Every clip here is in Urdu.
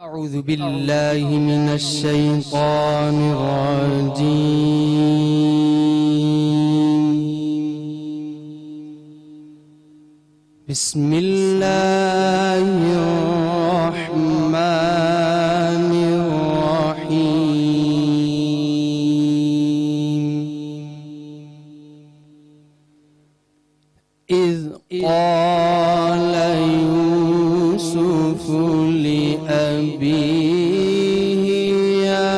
أعوذ بالله من الشيطان الرجيم بسم الله الرحمن الرحيم إذ قال يوسف لأبيه يا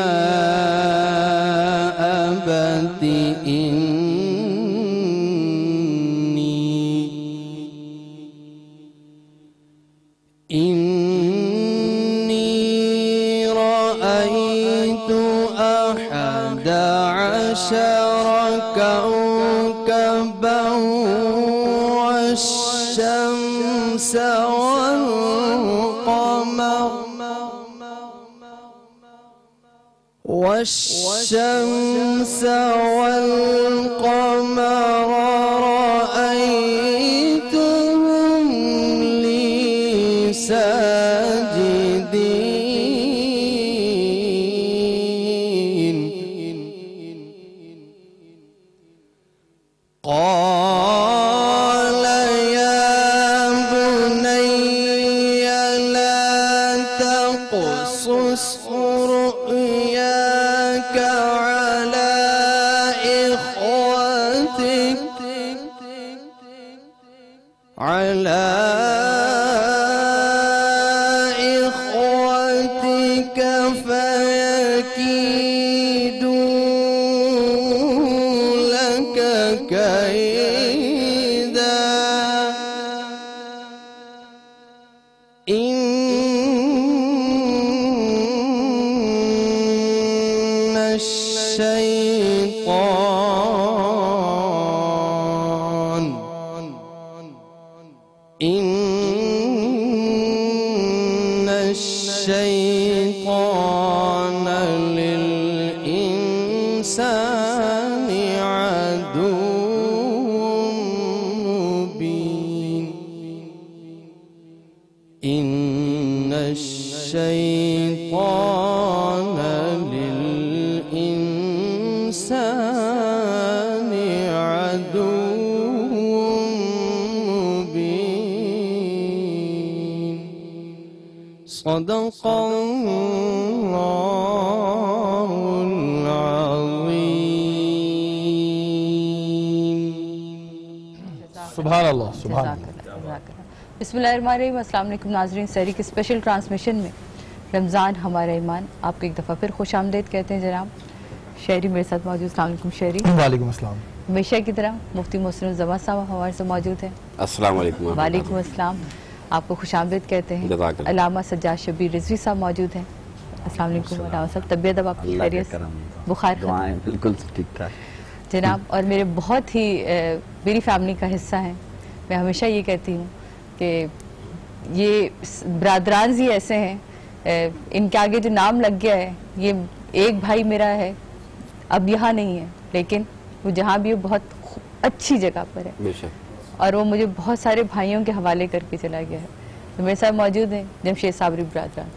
أبت إني رأيت 11 كوكبا والشمس والقمر رأيتهم لي ساجدين قال يا بني لا تقصص رؤياك على إخوتك فيكيدوا لك كيدا إن الشيطان للإنسان عدو مبين إن الشيطان للإنسان عدو صدق الله العظيم سبحان اللہ سبحان اللہ بسم اللہ الرحمن الرحیم۔ السلام علیکم ناظرین، سحری کی اسپیشل ٹرانسمیشن میں رمضان ہمارا ایمان آپ کو ایک دفعہ پھر خوش آمدید کہتے ہیں جناب۔ شہری میرے ساتھ موجود، السلام علیکم شہری۔ وعلیکم السلام۔ ہمیشہ کی طرح مفتی محسن الزمان صاحب ہمارے سے موجود ہیں۔ السلام علیکم۔ وعلیکم السلام، آپ کو خوش آمدید کہتے ہیں۔ علامہ سجاد شبیر رضوی صاحب موجود ہیں۔ السلام علیکم علامہ صاحب، طبیعت اب آپ کی خیریت؟ بخار بالکل ٹھیک ٹھاک جناب۔ اور میرے بہت ہی میری فیملی کا حصہ ہیں، میں ہمیشہ یہ کہتی ہوں کہ یہ برادران ہی ایسے ہیں، ان کے آگے جو نام لگ گیا ہے، یہ ایک بھائی میرا ہے اب یہاں نہیں ہے، لیکن وہ جہاں بھی بہت اچھی جگہ پر ہے، اور وہ مجھے بہت سارے بھائیوں کے حوالے کر کے چلا گیا ہے۔ تو میرے ساتھ موجود ہیں جمشید صابری برادران،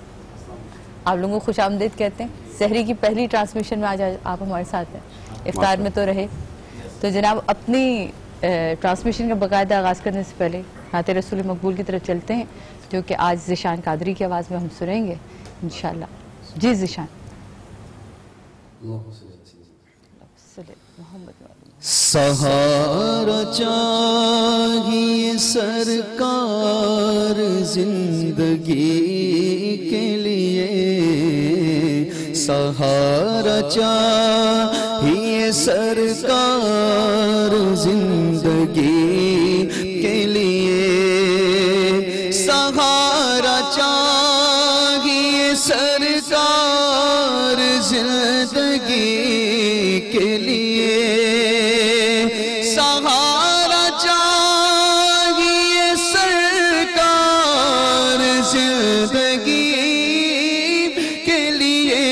آپ لوگوں کو خوش آمدید کہتے ہیں۔ سحری کی پہلی ٹرانسمیشن میں آج آپ ہمارے ساتھ ہیں، افطار میں تو رہے۔ تو جناب اپنی ٹرانسمیشن کا باقاعدہ آغاز کرنے سے پہلے نعت رسول مقبول کی طرف چلتے ہیں، جو کہ آج ذیشان قادری کی آواز میں ہم سنیں گے انشاءاللہ۔ جی ذیشان۔ سہارا چاہیے سرکار زندگی کے لیے، سہارا چاہیے سرکار زندگی کے لیے، سہارا چاہیے سرکار زندگی کے لیے، سہارا چاہیے سرکار زندگی کے لیے،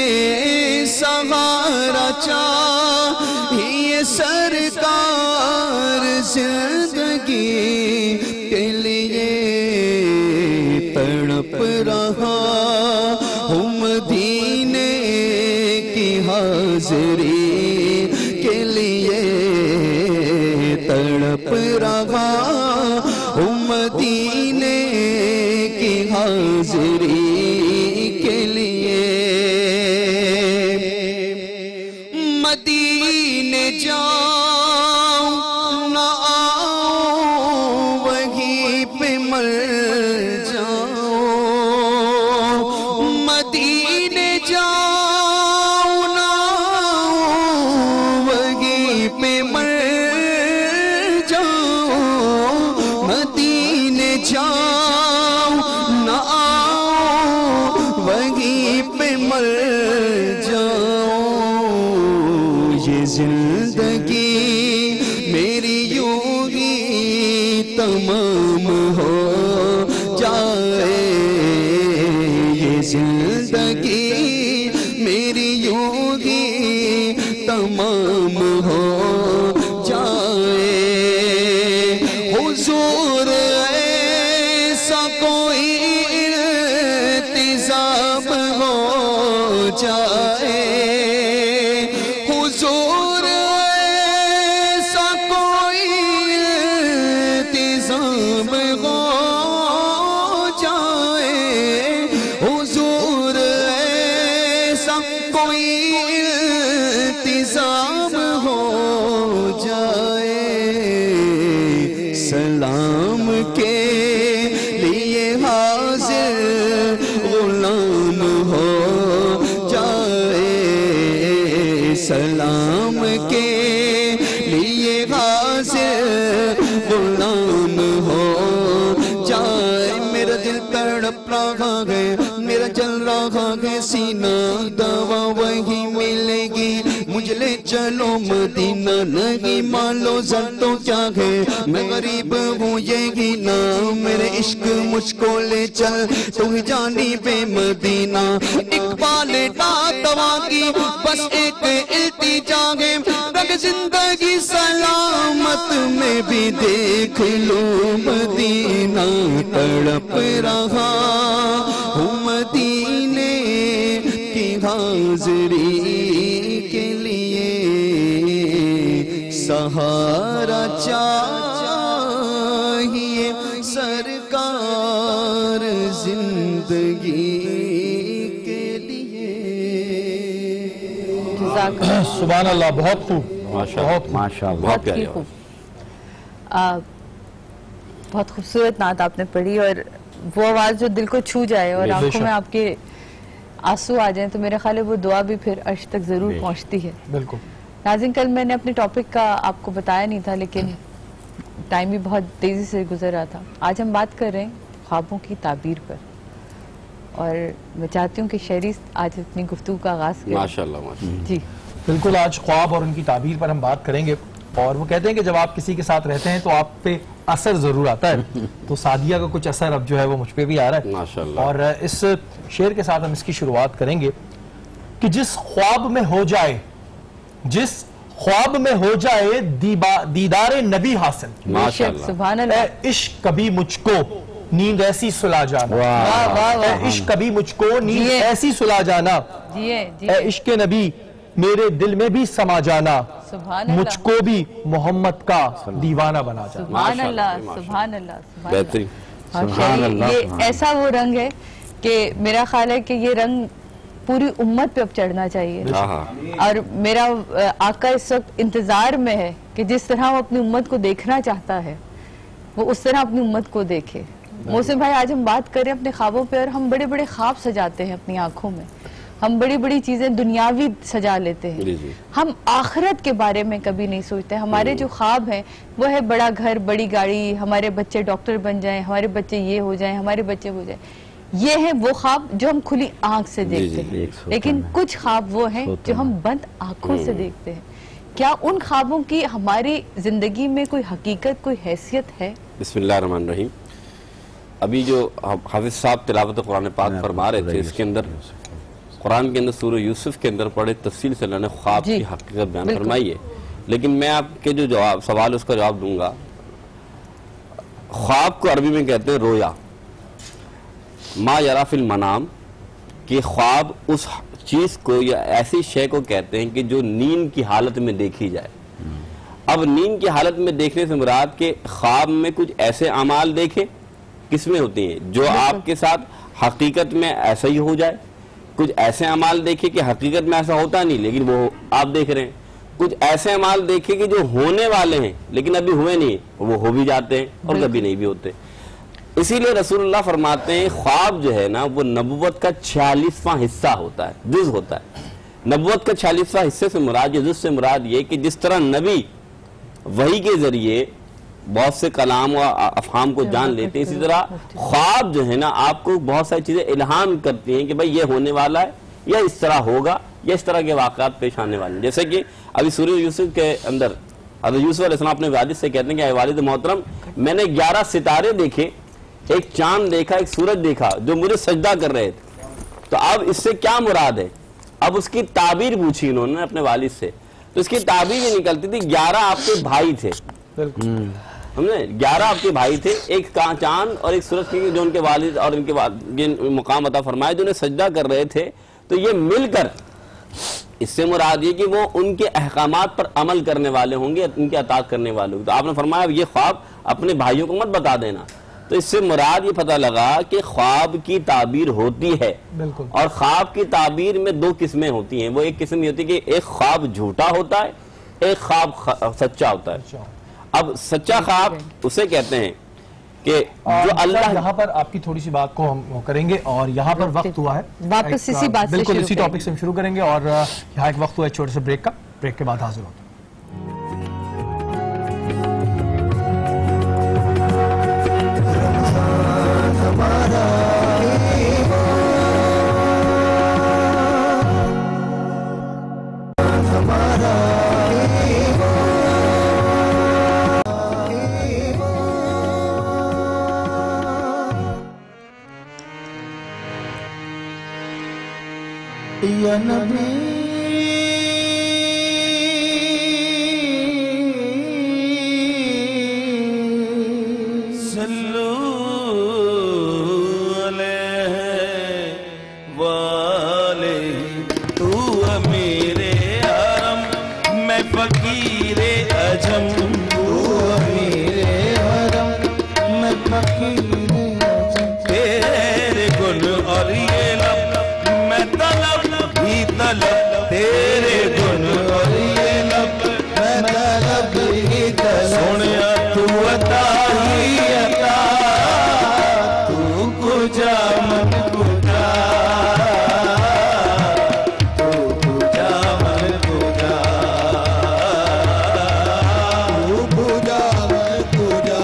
سہارا چاہیے سرکار زندگی کے لیے تڑپ رہا ہوں مدینے کی حاضری کے لیے تڑپ رہا ہوں مدینے کی حاضری کے لیے مدینے جاؤں نہ آؤں وہیں پہ مر جاؤں مدینے جاؤں نہ آؤں وہیں پہ مر جاؤں مدینے جاؤں نہ آؤں وہیں پہ مر جاؤں یہ زندگی میری یوں ہی تمام ہو جائے یہ زندگی میری یوں ہی تمام ہو جائے حضور ایسا کوئی انتظام ہو جائے حضور ایسا کوئی انتظام ہو جائے حضور ایسا کوئی انتظام ہو جائے سلام کے لیے حاضر غلام ہو جائے سلام کے لیے حاضر غلام ہو جائے میرا دل تڑپ رہا ہے میرا جل رہا ہے سینہ دوا وہی ملے گی مجھ لے چلو مدینہ نہیں مانو زر تو کیا ہے میں غریب ہوں یہی نا میرے عشق مجھ کو لے چل تو ہی جانی بے مدینہ اقبال دوا کی بس ایک التجا ہے رکھ زندگی سلامت میں بھی دیکھ لو مدینہ تڑپ رہا ہوں مدینے کی حاضری کے لیے سہارا چاہیے سرکار زندگی کے لیے سبحان اللہ بہت خوب ماشاءاللہ بہت ہی خوب بہت خوبصورت نعت آپ نے پڑھی اور وہ آواز جو دل کو چھو جائے اور آنکھوں میں آپ کے آنسو آ جائیں تو میرا خیال ہے وہ دعا بھی پھر عرش تک ضرور پہنچتی ہے بالکل ناظرین کل میں نے اپنے ٹاپک کا آپ کو بتایا نہیں تھا لیکن ٹائم بھی بہت تیزی سے گزر رہا تھا آج ہم بات کر رہے ہیں خوابوں کی تعبیر پر اور میں چاہتی ہوں کہ شہری آج اپنی گفتگو کا آغاز کریں ماشاءاللہ جی بالکل آج خواب اور ان کی تعبیر پر ہم بات کریں گے اور وہ کہتے ہیں کہ جب آپ کسی کے ساتھ رہتے ہیں تو آپ پہ اثر ضرور آتا ہے تو سعدیہ کا کچھ اثر اب جو ہے وہ مجھ پہ بھی آ رہا ہے ماشاءاللہ اور اس شعر کے ساتھ ہم اس کی شروعات کریں گے کہ جس خواب میں ہو جائے دیدار نبی حاصل ماشاءاللہ سبحان اے اللہ عشق کبھی مجھ کو نیند ایسی سلا جانا واہ واہ اے واہ عشق کبھی مجھ کو نیند جیے ایسی سلا جانا جیے اے جیے عشق نبی میرے دل میں بھی سما جانا سبحان مجھ اللہ کو بھی محمد کا دیوانہ بنا جانا سبحان اللہ سبحان اللہ سبحان بہترین اللہ یہ ایسا وہ رنگ ہے کہ میرا خیال ہے کہ یہ رنگ پوری امت پہ اب چڑھنا چاہیے اور میرا آقا اس وقت انتظار میں ہے کہ جس طرح وہ اپنی امت کو دیکھنا چاہتا ہے وہ اس طرح اپنی امت کو دیکھے محسن بھائی آج ہم بات کریں اپنے خوابوں پہ اور ہم بڑے بڑے خواب سجاتے ہیں اپنی آنکھوں میں ہم بڑی بڑی چیزیں دنیاوی سجا لیتے ہیں ہم آخرت کے بارے میں کبھی نہیں سوچتے ہمارے جو خواب ہیں وہ ہے بڑا گھر بڑی گاڑی ہمارے بچے ڈاکٹر بن جائیں ہمارے بچے یہ ہو جائیں ہمارے بچے ہو جائیں یہ ہیں وہ خواب جو ہم کھلی آنکھ سے دیکھتے ہیں لیکن کچھ خواب وہ ہیں جو ہم بند آنکھوں سے دیکھتے ہیں کیا ان خوابوں کی ہماری زندگی میں کوئی حقیقت کوئی حیثیت ہے بسم اللہ الرحمن الرحیم ابھی جو حافظ صاحب تلاوت قرآن پاک فرما رہے تھے اس کے اندر قرآن کے اندر سورہ یوسف کے اندر پڑھے تفصیل سے اللہ نے خواب کی حقیقت بیان فرمائی ہے لیکن میں آپ کے جو سوال اس کا جواب دوں گا. خواب کو عربی میں کہتے ہیں رویا، ما یرا فی المنام، کہ خواب اس چیز کو یا ایسی شے کو کہتے ہیں کہ جو نیند کی حالت میں دیکھی جائے. اب نیند کی حالت میں دیکھنے سے مراد کہ خواب میں کچھ ایسے اعمال دیکھے، کس میں ہوتی ہیں جو آپ کے ساتھ حقیقت میں ایسا ہی ہو جائے. کچھ ایسے اعمال دیکھے کہ حقیقت میں ایسا ہوتا نہیں لیکن وہ آپ دیکھ رہے ہیں. کچھ ایسے اعمال دیکھے کہ جو ہونے والے ہیں لیکن ابھی ہوئے نہیں، وہ ہو بھی جاتے ہیں اور کبھی نہیں بھی ہوتے. اسی لیے رسول اللہ فرماتے ہیں خواب جو ہے نا وہ نبوت کا 46واں حصہ ہوتا ہے، جز ہوتا ہے. نبوت کا 46واں حصے سے مراد، جز سے مراد یہ کہ جس طرح نبی وحی کے ذریعے بہت سے کلام و افہام کو جان لیتے ہیں، اسی طرح خواب جو ہے نا آپ کو بہت ساری چیزیں الہام کرتی ہیں کہ بھائی یہ ہونے والا ہے، یا اس طرح ہوگا، یا اس طرح کے واقعات پیش آنے والے ہیں. جیسے کہ ابھی سورہ یوسف کے اندر حضرت یوسف علیہ السلام اپنے والد سے کہتے ہیں کہ اے والد محترم، میں نے 11 ستارے دیکھے، ایک چاند دیکھا، ایک سورج دیکھا جو مجھے سجدہ کر رہے تھے. تو اب اس سے کیا مراد ہے؟ اب اس کی تعبیر پوچھی انہوں نے اپنے والد سے، تو اس کی تعبیر یہ نکلتی تھی 11 آپ کے بھائی تھے. ہم نے 11 آپ کے بھائی تھے، ایک چاند اور ایک سورج کی جو ان کے والد اور ان کے مقام عطا فرمائے جو انہیں سجدہ کر رہے تھے. تو یہ مل کر اس سے مراد یہ کہ وہ ان کے احکامات پر عمل کرنے والے ہوں گے، ان کے اطاعت کرنے والے ہوں گے. تو آپ نے فرمایا یہ خواب اپنے بھائیوں کو مت بتا دینا. تو اس سے مراد یہ پتہ لگا کہ خواب کی تعبیر ہوتی ہے، اور خواب کی تعبیر میں 2 قسمیں ہوتی ہیں. وہ ایک قسم یہ ہوتی ہے کہ ایک خواب جھوٹا ہوتا ہے، ایک خواب سچا ہوتا ہے. اب سچا خواب اسے کہتے ہیں کہ جو اللہ، یہاں پر آپ کی تھوڑی سی بات کو ہم کریں گے، اور یہاں پر وقت ہوا ہے واپس اسی بات سے بالکل اسی ٹاپک سے ہم شروع کریں گے، اور یہاں ایک وقت ہوا ہے چھوٹے سے بریک کا. بریک کے بعد حاضر ہوتے ہیں. یا نبی صلو علیہ وآلہ، تو امیر حرم میں فقیر عجم، تو امیر حرم میں فقیر عجم، تیرے گن اور یہ لب میں طلب ہی طلب، تیرے گن اور یہ لب میں طلب ہی طلب، سونیا تو عطا ہی عطا، تو کجا من کجا، تو کجا من کجا، تو کجا من کجا،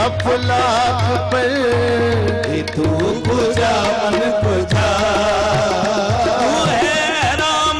افلاک پر کہ تو کجا من کجا، تو ہے رام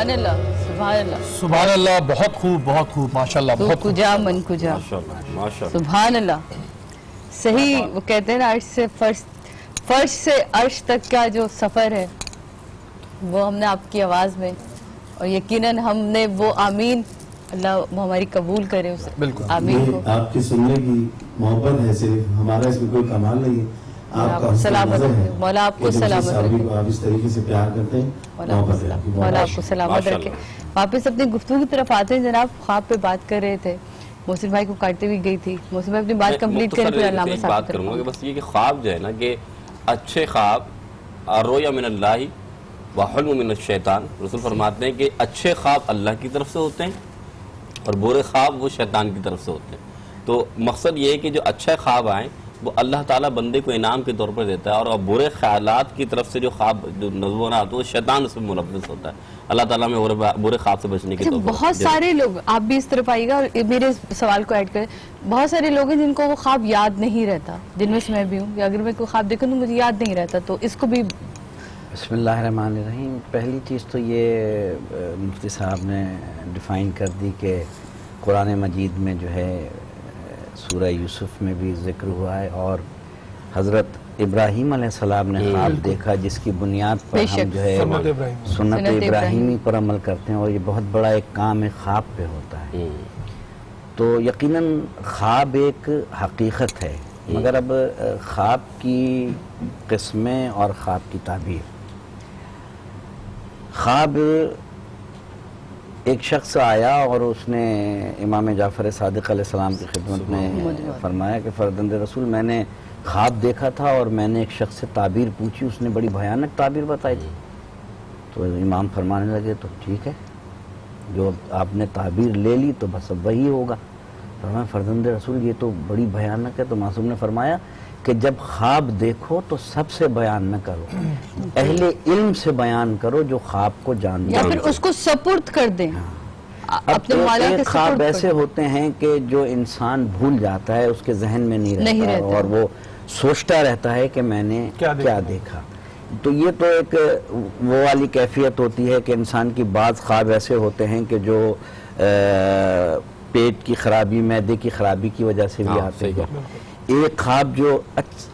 سبحان اللہ سبحان اللہ سبحان اللہ، بہت خوب بہت خوب، ماشاءاللہ تو بہت خوب۔ کجا من کجا، ماشاءاللہ ماشاءاللہ۔ سبحان اللہ۔ صحیح وہ کہتے ہیں نا عرش سے فرش سے عرش تک کا جو سفر ہے وہ ہم نے آپ کی آواز میں، اور یقیناً ہم نے وہ آمین، اللہ وہ ہماری قبول کرے اسے، بالکل۔ آمین کو۔ یہ آپ کی سننے کی محبت ہے، صرف ہمارا اس میں کوئی کمال نہیں ہے، آپ کا حسن سلامت نظر ہے رکھے، مولا آپ کو کہ جب سلامت صحابی رکھے، کو آپ اس طریقے سے پیار کرتے ہیں، محبت ہے آپ کی، مولا آپ کو سلامت ماشاء رکھے۔ اللہ۔ واپس اپنی گفتگو کی طرف آتے ہیں جناب، خواب پہ بات کر رہے تھے، محسن بھائی کو کاٹتے ہوئی گئی تھی، محسن بھائی اپنی بات کمپلیٹ کریں پھر علامہ ایک صاحب بات کروں گا کہ بس یہ کہ خواب جو ہے نا کہ اچھے خواب الرؤیا من اللہ وحلم من الشیطان، رسول فرماتے ہیں کہ اچھے خواب اللہ کی طرف سے ہوتے ہیں اور برے خواب وہ شیطان کی طرف سے ہوتے ہیں۔ تو مقصد یہ ہے کہ جو اچھے خواب آئیں وہ اللہ تعالیٰ بندے کو انعام کے طور پر دیتا ہے، اور برے خیالات کی طرف سے جو خواب جو نظر آتا ہے وہ شیطان اس میں ملوث ہوتا ہے۔ اللہ تعالیٰ میں برے خواب سے بچنے کی توفیق بہت دے۔ سارے لوگ، آپ بھی اس طرف آئیے گا اور میرے سوال کو ایڈ کریں، بہت سارے لوگ ہیں جن کو وہ خواب یاد نہیں رہتا، جن میں سے میں بھی ہوں، کہ اگر میں کوئی خواب دیکھوں تو مجھے یاد نہیں رہتا، تو اس کو بھی بسم اللہ الرحمن الرحیم۔ پہلی چیز تو یہ مفتی صاحب نے ڈیفائن کر دی کہ قرآن مجید میں جو ہے سورہ یوسف میں بھی ذکر ہوا ہے، اور حضرت ابراہیم علیہ السلام نے خواب دیکھا جس کی بنیاد پر بے ہم شک، جو ہے سنت ابراہیمی، سنت سنت ابراہیمی پر عمل کرتے ہیں، اور یہ بہت بڑا ایک کام ایک خواب پہ ہوتا ہے۔ تو یقیناً خواب ایک حقیقت ہے، مگر اب خواب کی قسمیں اور خواب کی تعبیر۔ خواب ایک شخص آیا اور اس نے امام جعفر صادق علیہ السلام کی خدمت میں فرمایا کہ فرزند رسول، میں نے خواب دیکھا تھا اور میں نے ایک شخص سے تعبیر پوچھی، اس نے بڑی بھیانک تعبیر بتائی تھی۔ تو امام فرمانے لگے تو ٹھیک ہے، جو آپ نے تعبیر لے لی تو بس اب وہی ہوگا۔ فرمایا فرزند رسول یہ تو بڑی بھیانک ہے، تو معصوم نے فرمایا کہ جب خواب دیکھو تو سب سے بیان نہ کرو، اہل علم سے بیان کرو جو خواب کو جانتے یا ہیں۔ پھر اس کو سپرد کر دیں، اب اپنے تو مولا کے ایک خواب سپرد ایسے کر دیں۔ ہوتے ہیں کہ جو انسان بھول جاتا ہے، اس کے ذہن میں نہیں رہتا اور وہ سوچتا رہتا ہے کہ میں نے کیا دیکھا۔ تو یہ تو ایک وہ والی کیفیت ہوتی ہے کہ انسان کی بعض خواب ایسے ہوتے ہیں کہ جو پیٹ کی خرابی، معدے کی خرابی کی وجہ سے بھی آتے ہیں۔ ایک خواب جو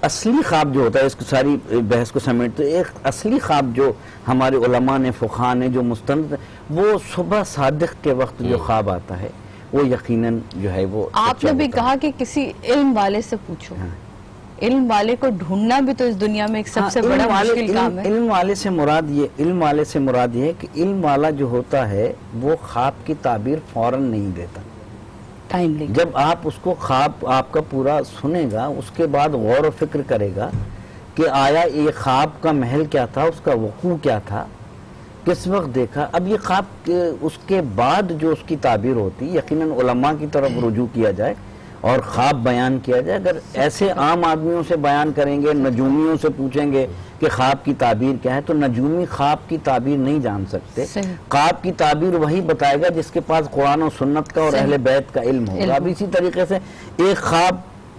اصلی خواب جو ہوتا ہے، اس کو ساری بحث کو سمیٹتے، ایک اصلی خواب جو ہمارے علماء نے فقہاء نے جو مستند، وہ صبح صادق کے وقت جو خواب آتا ہے وہ یقیناً جو ہے وہ آپ نے بھی کہا کہ کسی علم والے سے پوچھو، علم والے کو ڈھونڈنا بھی تو اس دنیا میں ایک سب سے بڑا مشکل کام ہے۔ علم والے سے مراد یہ ہے کہ علم والا جو ہوتا ہے وہ خواب کی تعبیر فوراً نہیں دیتا، ٹائم لے جب آپ اس کو خواب آپ کا پورا سنے گا، اس کے بعد غور و فکر کرے گا کہ آیا یہ خواب کا محل کیا تھا، اس کا وقوع کیا تھا، کس وقت دیکھا۔ اب یہ خواب اس کے بعد جو اس کی تعبیر ہوتی، یقیناً علماء کی طرف رجوع کیا جائے اور خواب بیان کیا جائے۔ اگر ایسے عام آدمیوں سے بیان کریں گے، نجومیوں سے پوچھیں گے کہ خواب کی تعبیر کیا ہے، تو نجومی خواب کی تعبیر نہیں جان سکتے۔ خواب کی تعبیر وہی بتائے گا جس کے پاس قرآن و سنت کا اور اہل بیت کا علم ہوگا۔ اب اسی طریقے سے ایک خواب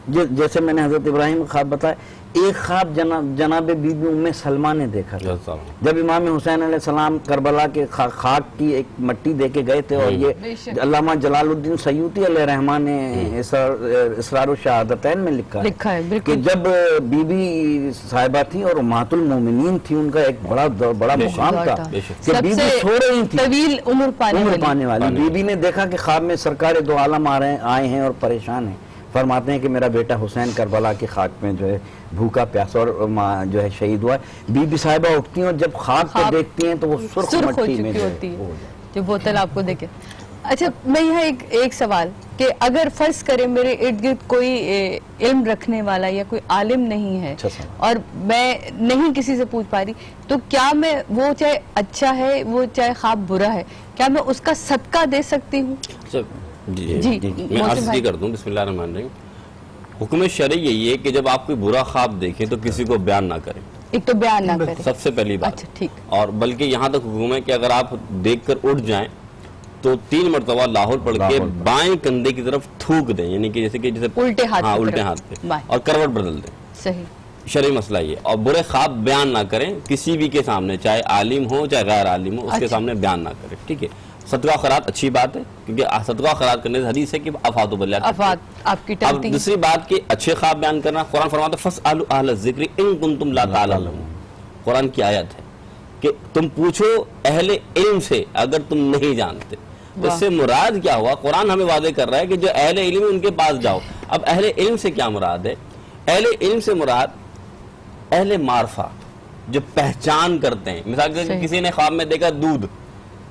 جیسے میں نے حضرت ابراہیم کا خواب بتایا، ایک خواب جناب بی بی ام سلمہ نے دیکھا تھا جب امام حسین علیہ السلام کربلا کے خاک کی ایک مٹی دے کے گئے تھے، اور یہ علامہ جلال الدین سیوطی علیہ رحمہ نے اسرار الشہادتین میں لکھا ہے کہ جب بی بی صاحبہ تھی اور امہات المومنین تھی، ان کا ایک بڑا مقام تھا کہ بی بی سو رہی تھی، طویل عمر پانے والی۔ بی بی نے دیکھا کہ خواب میں سرکار دو عالم آئے ہیں اور پریشان ہیں، فرماتے ہیں کہ میرا بیٹا حسین کربلا کی خاک میں جو ہے بھوکا پیاسا اور جو ہے شہید ہوا ہے۔ بی بی صاحبہ اٹھتی ہیں اور جب خاک کو دیکھتی ہیں تو وہ سرخ مٹی میں ہوتی ہے جو بوتل آپ کو دیکھے۔ اچھا میں یہاں ایک سوال کہ اگر فرض کریں میرے ارد گرد کوئی علم رکھنے والا یا کوئی عالم نہیں ہے اور میں نہیں کسی سے پوچھ پا رہی، تو کیا میں وہ چاہے اچھا ہے وہ چاہے خواب برا ہے، کیا میں اس کا صدقہ دے سکتی ہوں؟ جی میں عرض کر دوں، بسم اللہ الرحمن الرحیم۔ حکم شرعی یہی ہے کہ جب آپ کوئی برا خواب دیکھیں تو کسی کو بیان نہ کریں، ایک تو بیان نہ کریں، سب سے پہلی بات۔ اور بلکہ یہاں تک حکم ہے کہ اگر آپ دیکھ کر اٹھ جائیں تو 3 مرتبہ لاہور پڑھ کے بائیں کندھے کی طرف تھوک دیں، یعنی کہ جیسے الٹے ہاتھ پہ، اور کروٹ بدل دیں۔ صحیح۔ شرعی مسئلہ یہ، اور برے خواب بیان نہ کریں کسی بھی کے سامنے، چاہے عالم ہو چاہے غیر عالم ہو، اس کے سامنے بیان نہ کریں، ٹھیک ہے۔ صدقہ و خیرات اچھی بات ہے، کیونکہ صدقہ و خیرات کرنے سے حدیث ہے کہ افات و بلیات۔ آپ کی اب دوسری بات کہ اچھے خواب بیان کرنا، قرآن فرماتا ہے فَاسْأَلُوا أَهْلَ الذِّكْرِ إِن كُنتُمْ لَا تَعْلَمُونَ، قرآن کی آیت ہے کہ تم پوچھو اہل علم سے اگر تم نہیں جانتے۔ اس سے مراد کیا ہوا؟ قرآن ہمیں واضح کر رہا ہے کہ جو اہل علم ہے ان کے پاس جاؤ۔ اب اہل علم سے کیا مراد ہے؟ اہل علم سے مراد اہل معرفہ، جو پہچان کرتے ہیں۔ مثال کہ کسی نے خواب میں دیکھا دودھ،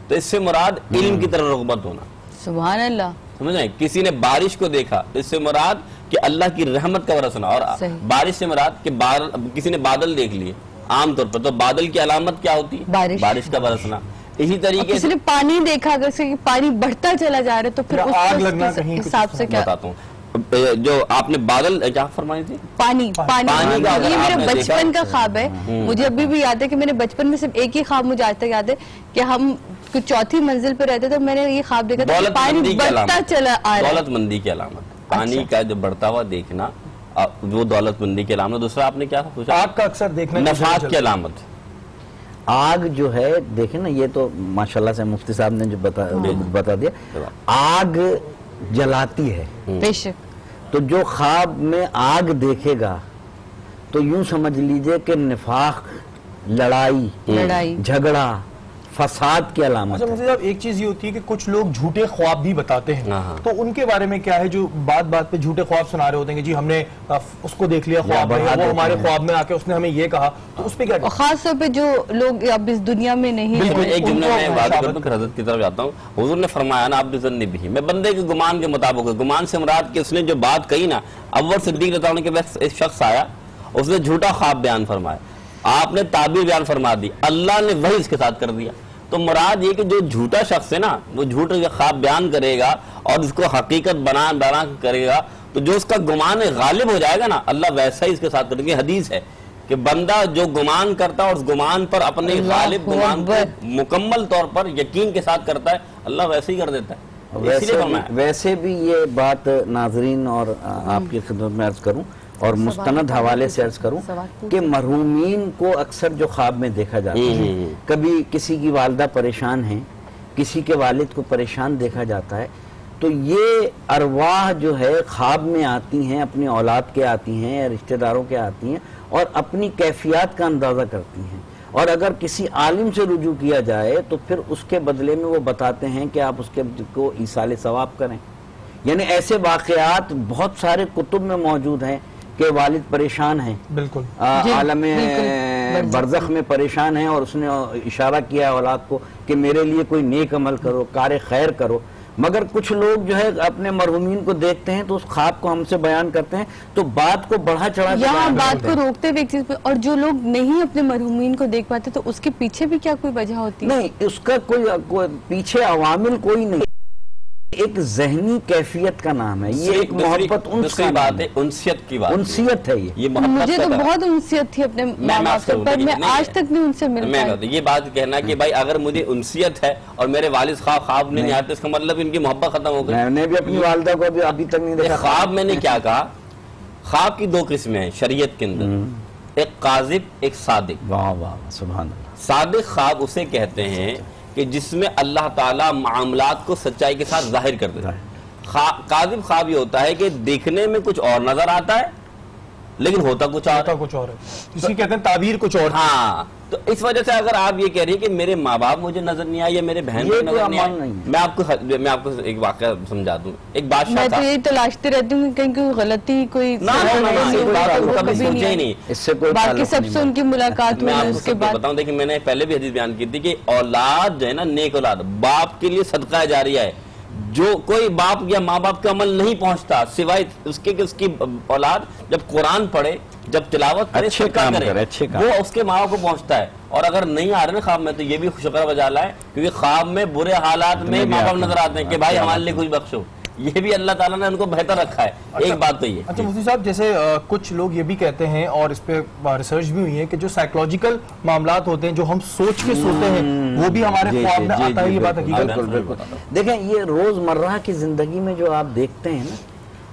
تو اس سے مراد علم کی طرف رغبت ہونا۔ سبحان اللہ، سمجھ رہے ہیں؟ کسی نے بارش کو دیکھا، تو اس سے مراد کہ اللہ کی رحمت کا برسنا، اور بارش سے مراد کہ کسی نے بادل دیکھ لیے عام طور پر، تو بادل کی علامت کیا ہوتی ہے؟ بارش کا برسنا۔ اسی طریقے کسی نے پانی دیکھا، اگر سے پانی بڑھتا چلا جا رہا ہے تو پھر اس حساب سے کیا؟ بتاتا ہوں، جو آپ نے بادل کیا فرمائی تھی؟ پانی یہ میرے بچپن کا خواب ہے، مجھے ابھی بھی یاد ہے کہ میں نے بچپن میں صرف ایک ہی خواب مجھے آج تک یاد ہے کہ ہم چوتھی منزل پہ رہتے تھے، میں نے یہ خواب دیکھا تھا پانی بڑھتا چلا آ رہا ہے۔ دولت مندی کی علامت، پانی کا جو بڑھتا ہوا دیکھنا وہ دولت مندی کی علامت۔ دوسرا آپ نے کیا پوچھا؟ آگ کا اکثر دیکھنا، نفاق کی علامت۔ آگ جو ہے دیکھیں نا، یہ تو ماشاءاللہ سے مفتی صاحب نے جو بتا دیا، آگ جلاتی ہے بے شک۔ تو جو خواب میں آگ دیکھے گا تو یوں سمجھ لیجئے کہ نفاق، لڑائی جھگڑا، فساد کی علامت اچھا مفتی صاحب، ایک چیز یہ ہوتی ہے کہ کچھ لوگ جھوٹے خواب بھی بتاتے ہیں، تو ان کے بارے میں کیا ہے جو بات بات پہ جھوٹے خواب سنا رہے ہوتے ہیں کہ جی ہم نے اس کو دیکھ لیا خواب میں، وہ ہمارے خواب میں آ کے اس نے ہمیں یہ کہا، تو اس پہ کیا؟ خاص طور پہ جو لوگ اب اس دنیا میں نہیں ہیں۔ ایک جملہ میں بات کرتا ہوں، پھر حضرت کی طرف جاتا ہوں۔ حضور نے فرمایا نا، آپ بِظَنِّ بِهِ، میں بندے کے گمان کے مطابق، گمان سے مراد کہ اس نے جو بات کہی نا، اول صدیق رضی اللہ عنہ کے بعد ایک شخص آیا، اس نے جھوٹا خواب بیان فرمایا، آپ نے تعبیر بیان فرما دی، اللہ نے وہی اس کے ساتھ کر دیا۔ تو مراد یہ کہ جو جھوٹا شخص ہے نا، وہ جھوٹا خواب بیان کرے گا اور اس کو حقیقت بنا کرے گا، تو جو اس کا گمان غالب ہو جائے گا نا، اللہ ویسا ہی اس کے ساتھ کرے گا۔ حدیث ہے کہ بندہ جو گمان کرتا ہے اور اس گمان پر اپنے غالب گمان کو مکمل طور پر یقین کے ساتھ کرتا ہے، اللہ ویسے ہی کر دیتا ہے۔ ویسے بھی یہ بات ناظرین اور آپ کی خدمت میں عرض کروں اور مستند حوالے سے عرض کروں کہ مرحومین کو اکثر جو خواب میں دیکھا جاتا ہے، کبھی کسی کی والدہ پریشان ہیں، کسی کے والد کو پریشان دیکھا جاتا ہے، تو یہ ارواح جو ہے خواب میں آتی ہیں، اپنی اولاد کے آتی ہیں یا رشتہ داروں کے آتی ہیں اور اپنی کیفیات کا اندازہ کرتی ہیں، اور اگر کسی عالم سے رجوع کیا جائے تو پھر اس کے بدلے میں وہ بتاتے ہیں کہ آپ اس کے کو ایصال ثواب کریں۔ یعنی ایسے واقعات بہت سارے کتب میں موجود ہیں کہ والد پریشان ہیں، بالکل عالم برزخ میں پریشان ہیں، اور اس نے اشارہ کیا اولاد کو کہ میرے لیے کوئی نیک عمل کرو، کار خیر کرو، مگر کچھ لوگ جو ہے اپنے مرحومین کو دیکھتے ہیں تو اس خواب کو ہم سے بیان کرتے ہیں، تو بات کو بڑھا چڑھا کے یہاں بات کو روکتے ہوئے ایک چیز پہ، اور جو لوگ نہیں اپنے مرحومین کو دیکھ پاتے تو اس کے پیچھے بھی کیا کوئی وجہ ہوتی ہے؟ نہیں، اس کا کوئی پیچھے عوامل کوئی نہیں، ایک ذہنی کیفیت کا نام ہے، یہ ایک محبت انس کا بات ہے، انسیت کی بات، انسیت ہے یہ مجھے تو بہت انسیت تھی اپنے ماں باپ سے، پر میں آج تک نہیں ان سے مل پائی۔ یہ بات کہنا کہ بھائی اگر مجھے انسیت ہے اور میرے والد خواب نہیں آتے، اس کا مطلب ان کی محبت ختم ہو گئی۔ میں نے بھی اپنی والدہ کو ابھی تک نہیں دیکھا۔ خواب میں نے کیا کہا؟ خواب کی دو قسمیں ہیں شریعت کے اندر، ایک قاذب، ایک صادق۔ واہ واہ سبحان اللہ۔ صادق خواب اسے کہتے ہیں کہ جس میں اللہ تعالیٰ معاملات کو سچائی کے ساتھ ظاہر کر دیتا ہے۔ قاذب خواب یہ ہوتا ہے کہ دیکھنے میں کچھ اور نظر آتا ہے لیکن ہوتا کچھ اور ہے، اسی کہتے ہیں تعبیر کچھ اور۔ ہاں، تو اس وجہ سے اگر آپ یہ کہہ رہی ہیں کہ میرے ماں باپ مجھے نظر نہیں آئے یا میرے بہن کو نظر نہیں آئے، میں آپ کو ایک واقعہ سمجھا دوں۔ ایک بادشاہ میں تو یہ تلاشتی رہتی ہوں کہیں کوئی غلطی، کوئی کبھی سوچے ہی نہیں، اس سے کوئی باقی سب سے ان کی ملاقات میں ہوئی آپ اس کے کو بعد۔ بتاؤں، دیکھیں میں نے پہلے بھی حدیث بیان کی تھی کہ اولاد جو ہے نا، نیک اولاد باپ کے لیے صدقہ جاریہ ہے۔ جو کوئی باپ یا ماں باپ کا عمل نہیں پہنچتا سوائے اس کے کہ اس کی اولاد جب قرآن پڑھے، جب تلاوت کرے، صدقہ کرے، وہ اس کے ماں کو پہنچتا ہے۔ اور اگر نہیں آ رہے نا خواب میں تو یہ بھی شکر بجالا ہے، کیونکہ خواب میں برے حالات میں ماں باپ نظر آتے ہیں کہ بھائی ہمارے لیے کچھ بخشو، یہ بھی اللہ تعالیٰ نے ان کو بہتر رکھا ہے۔ ایک بات تو یہ۔ اچھا مفتی صاحب، جیسے کچھ لوگ یہ بھی کہتے ہیں اور اس پہ ریسرچ بھی ہوئی ہے کہ جو سائیکولوجیکل معاملات ہوتے ہیں، جو ہم سوچ کے سوتے ہیں، وہ بھی ہمارے خواب میں آتا ہے، یہ بات حقیقت ہے۔ دیکھیں یہ روز مرہ کی زندگی میں جو آپ دیکھتے ہیں نا،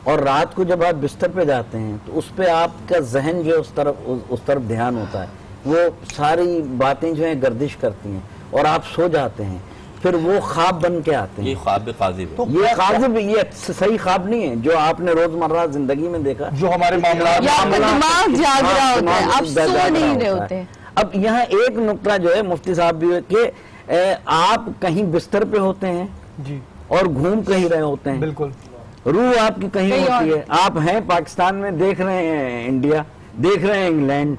اور رات کو جب آپ بستر پہ جاتے ہیں تو اس پہ آپ کا ذہن جو اس طرف دھیان ہوتا ہے، وہ ساری باتیں جو ہیں گردش کرتی ہیں اور آپ سو جاتے ہیں، پھر وہ خواب بن کے آتے ہیں. یہ خواب قاذب ہے. یہ قاذب، یہ صحیح خواب نہیں ہے جو آپ نے روزمرہ زندگی میں دیکھا، جو ہمارے معاملات یا آپ کا دماغ جاگ رہا ہوتا ہے، آپ سو نہیں رہے ہوتے ہیں. اب یہاں ایک نقطہ جو ہے مفتی صاحب بھی ہے کہ آپ کہیں بستر پہ ہوتے ہیں جی اور گھوم کہیں رہے ہوتے ہیں، بالکل روح آپ کی کہیں ہوتی ہے. آپ ہیں پاکستان میں، دیکھ رہے ہیں انڈیا، دیکھ رہے ہیں انگلینڈ،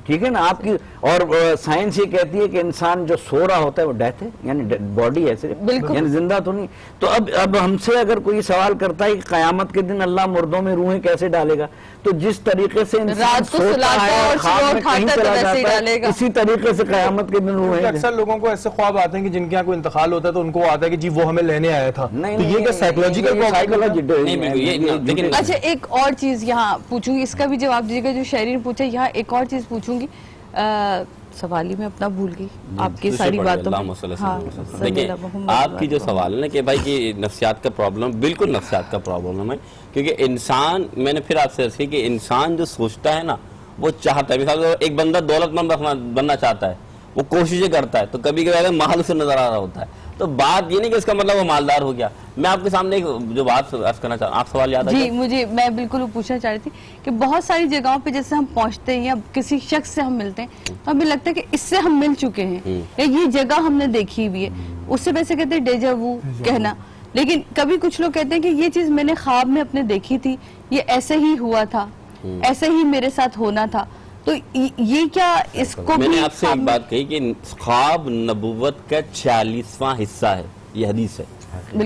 ٹھیک ہے نا آپ کی. اور سائنس یہ کہتی ہے کہ انسان جو سو رہا ہوتا ہے وہ ڈیتھ ہے، یعنی باڈی ہے صرف، یعنی زندہ تو نہیں. تو اب ہم سے اگر کوئی سوال کرتا ہے کہ قیامت کے دن اللہ مردوں میں روحیں کیسے ڈالے گا، تو جس طریقے سے انسان سوتا ہے اور خواب میں کہیں چلا جاتا ہے، اسی طریقے سے قیامت کے دن روحیں. اکثر لوگوں کو ایسے خواب آتے ہیں کہ جن کے یہاں کوئی انتقال ہوتا ہے تو ان کو آتا ہے کہ جی وہ ہمیں لینے آیا تھا. تو یہ کیا سائیکولوجیکل پرابلم؟ اچھا ایک اور چیز یہاں پوچھوں گی، اس کا بھی جواب دیجیے گا جو شہری نے پوچھا. یہاں ایک اور چیز پوچھوں گی، سوال ہی میں اپنا بھول گئی آپ کی ساری باتوں میں. دیکھیں آپ کی جو سوال ہے نا کہ بھائی کہ نفسیات کا پرابلم، بالکل نفسیات کا پرابلم ہے. کیونکہ انسان، میں نے پھر آپ سے عرض کی کہ انسان جو سوچتا ہے نا وہ چاہتا ہے. مثال ایک بندہ دولت مند بننا چاہتا ہے، وہ کوششیں کرتا ہے، تو کبھی کبھی مال اسے نظر آ رہا ہوتا ہے. تو بات یہ نہیں کہ اس کا مطلب وہ مالدار ہو گیا. میں آپ کے سامنے ایک جو بات عرض کرنا چاہتا ہوں، آپ سوال یاد ہے؟ جی میں بالکل پوچھنا چاہ رہی تھی کہ بہت ساری جگہوں پہ جیسے ہم پہنچتے ہیں یا کسی شخص سے ہم ملتے ہیں تو ہمیں لگتا ہے کہ اس سے ہم مل چکے ہیں یا یہ جگہ ہم نے دیکھی ہوئی ہے. اس سے ویسے کہتے ہیں ڈیجا وو کہنا. لیکن کبھی کچھ لوگ کہتے ہیں کہ یہ چیز میں نے خواب میں اپنے دیکھی تھی، یہ ایسے ہی ہوا تھا، ایسے ہی میرے ساتھ ہونا تھا. تو یہ کیا اس کو میں نے آپ سے ایک بات کہی کہ خواب نبوت کا 46واں حصہ ہے. یہ حدیث ہے،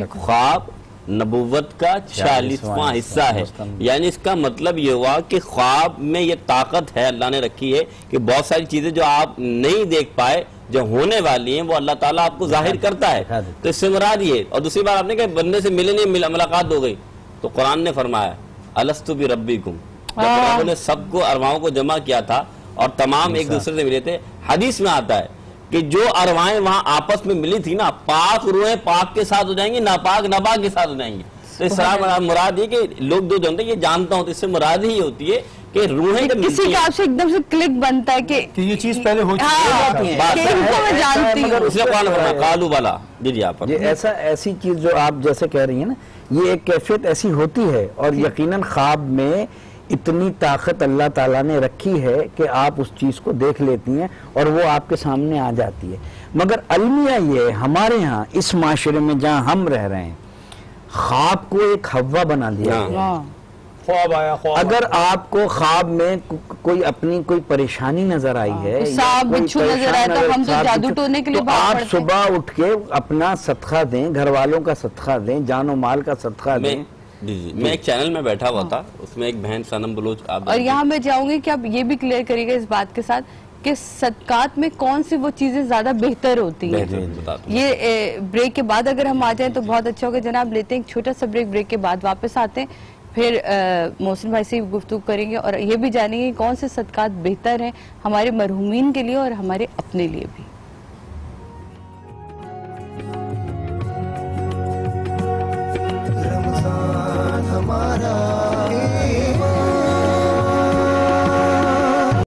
خواب نبوت کا 46واں حصہ ہے. یعنی اس کا مطلب یہ ہوا کہ خواب میں یہ طاقت ہے اللہ نے رکھی ہے کہ بہت ساری چیزیں جو آپ نہیں دیکھ پائے جو ہونے والی ہیں وہ اللہ تعالیٰ آپ کو ظاہر کرتا ہے. تو اس سے مراد یہ. اور دوسری بات آپ نے کہا بندے سے ملے نہیں، ملاقات ہو گئی، تو قرآن نے فرمایا الستو بربکم، جب رب نے سب کو ارواحوں کو جمع کیا تھا اور تمام ایک دوسرے سے ملے تھے. حدیث میں آتا ہے کہ جو ارواحیں وہاں آپس میں ملی تھی نا، پاک روحیں پاک کے ساتھ ہو جائیں گی، ناپاک ناپاک کے ساتھ ہو جائیں گی. تو اس طرح مراد یہ کہ لوگ جو جانتے ہیں یہ جانتا ہوں، تو اس سے مراد ہی ہوتی ہے کہ روحیں کسی کا آپ سے ایک دم سے کلک بنتا ہے کہ یہ چیز پہلے ہو چکی ہے. ایسی چیز جو آپ جیسے کہہ رہی ہیں نا، یہ ایک کیفیت ایسی ہوتی ہے اور یقیناً خواب میں اتنی طاقت اللہ تعالیٰ نے رکھی ہے کہ آپ اس چیز کو دیکھ لیتی ہیں اور وہ آپ کے سامنے آ جاتی ہے. مگر المیہ یہ ہمارے ہاں اس معاشرے میں جہاں ہم رہ رہے ہیں، خواب کو ایک ہوا بنا دیا گیا. خواب آیا، اگر آپ کو خواب میں کوئی اپنی کوئی پریشانی نظر آئی ہے، سانپ بچھو نظر آیا تو ہم تو جادو ٹونے کے لیے آپ صبح اٹھ کے اپنا صدقہ دیں، گھر والوں کا صدقہ دیں، جان و مال کا صدقہ دیں. میں ایک چینل میں بیٹھا ہوا تھا، اس میں ایک بہن سنم بلوچ، اور یہاں میں چاہوں گی کہ آپ یہ بھی کلیئر کریے گا اس بات کے ساتھ کہ صدقات میں کون سی وہ چیزیں زیادہ بہتر ہوتی ہیں. یہ بریک کے بعد اگر ہم آ جائیں تو بہت اچھا ہوگا. جناب لیتے ہیں ایک چھوٹا سا بریک کے بعد واپس آتے ہیں، پھر محسن بھائی سے گفتگو کریں گے اور یہ بھی جانیں گے کون سے صدقات بہتر ہیں ہمارے مرحومین کے لیے اور ہمارے اپنے لیے بھی.